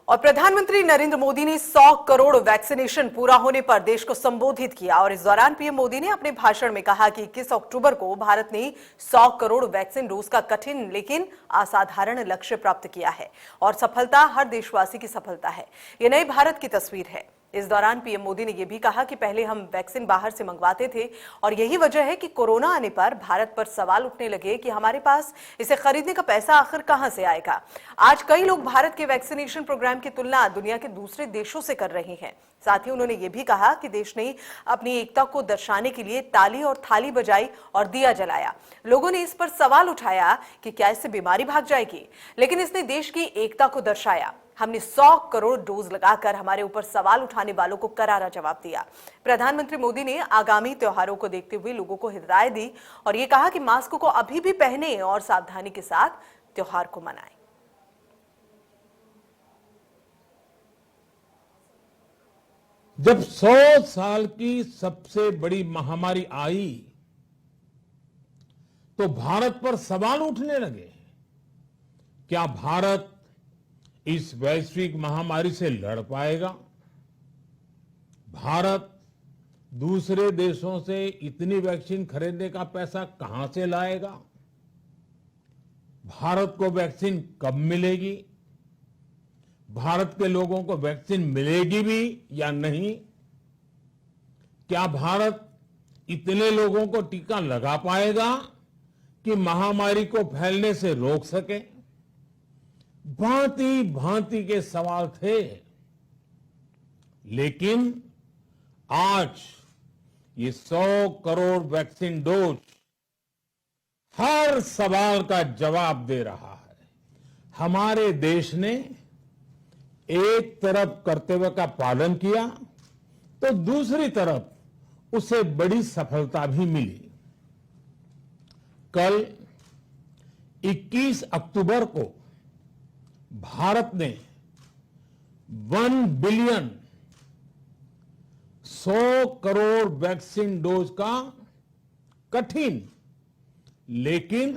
और प्रधानमंत्री नरेंद्र मोदी ने 100 करोड़ वैक्सीनेशन पूरा होने पर देश को संबोधित किया और इस दौरान पीएम मोदी ने अपने भाषण में कहा कि 21 अक्टूबर को भारत ने 100 करोड़ वैक्सीन डोज का कठिन लेकिन असाधारण लक्ष्य प्राप्त किया है और सफलता हर देशवासी की सफलता है। ये नए भारत की तस्वीर है। इस दौरान पीएम मोदी ने यह भी कहा कि पहले हम वैक्सीन बाहर से मंगवाते थे और यही वजह है कि कोरोना आने पर भारत पर सवाल उठने लगे कि हमारे पास इसे खरीदने का पैसा आखिर कहां से आएगा। आज कई लोग भारत के वैक्सीनेशन प्रोग्राम की तुलना दुनिया के दूसरे देशों से कर रहे हैं। साथ ही उन्होंने ये भी कहा कि देश ने अपनी एकता को दर्शाने के लिए ताली और थाली बजाई और दिया जलाया। लोगों ने इस पर सवाल उठाया कि क्या इससे बीमारी भाग जाएगी, लेकिन इसने देश की एकता को दर्शाया। हमने 100 करोड़ डोज लगाकर हमारे ऊपर सवाल उठाने वालों को करारा जवाब दिया। प्रधानमंत्री मोदी ने आगामी त्योहारों को देखते हुए लोगों को हिदायत दी और ये कहा कि मास्क को अभी भी पहने और सावधानी के साथ त्योहार को मनाएं। जब 100 साल की सबसे बड़ी महामारी आई तो भारत पर सवाल उठने लगे। क्या भारत इस वैश्विक महामारी से लड़ पाएगा? भारत दूसरे देशों से इतनी वैक्सीन खरीदने का पैसा कहां से लाएगा? भारत को वैक्सीन कब मिलेगी? भारत के लोगों को वैक्सीन मिलेगी भी या नहीं? क्या भारत इतने लोगों को टीका लगा पाएगा कि महामारी को फैलने से रोक सके? भांति भांति के सवाल थे, लेकिन आज ये 100 करोड़ वैक्सीन डोज हर सवाल का जवाब दे रहा है। हमारे देश ने एक तरफ कर्तव्य का पालन किया तो दूसरी तरफ उसे बड़ी सफलता भी मिली। कल 21 अक्टूबर को भारत ने 1 बिलियन 100 करोड़ वैक्सीन डोज का कठिन लेकिन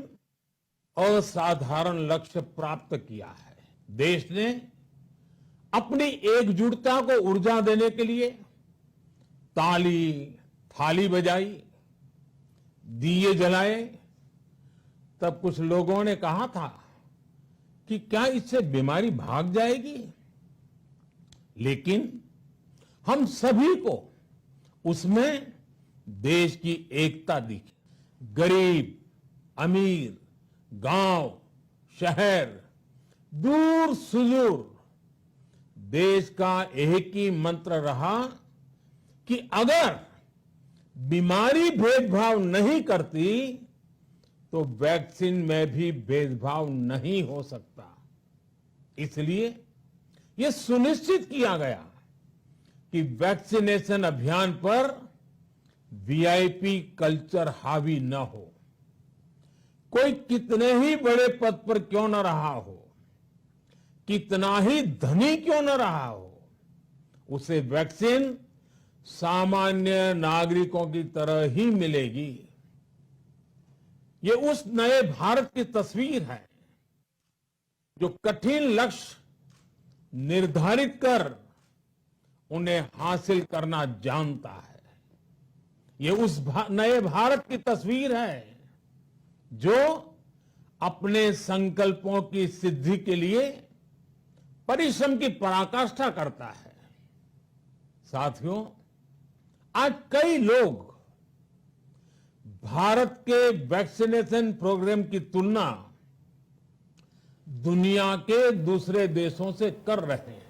असाधारण लक्ष्य प्राप्त किया है। देश ने अपनी एकजुटता को ऊर्जा देने के लिए ताली थाली बजाई, दिए जलाए। तब कुछ लोगों ने कहा था कि क्या इससे बीमारी भाग जाएगी, लेकिन हम सभी को उसमें देश की एकता दिखी। गरीब, अमीर, गांव, शहर, दूर सुदूर देश का एक ही मंत्र रहा कि अगर बीमारी भेदभाव नहीं करती तो वैक्सीन में भी भेदभाव नहीं हो सकता। इसलिए यह सुनिश्चित किया गया कि वैक्सीनेशन अभियान पर वीआईपी कल्चर हावी न हो। कोई कितने ही बड़े पद पर क्यों न रहा हो, कितना ही धनी क्यों न रहा हो, उसे वैक्सीन सामान्य नागरिकों की तरह ही मिलेगी। ये उस नए भारत की तस्वीर है जो कठिन लक्ष्य निर्धारित कर उन्हें हासिल करना जानता है। ये उस नए भारत की तस्वीर है जो अपने संकल्पों की सिद्धि के लिए परिश्रम की पराकाष्ठा करता है। साथियों, आज कई लोग भारत के वैक्सीनेशन प्रोग्राम की तुलना दुनिया के दूसरे देशों से कर रहे हैं।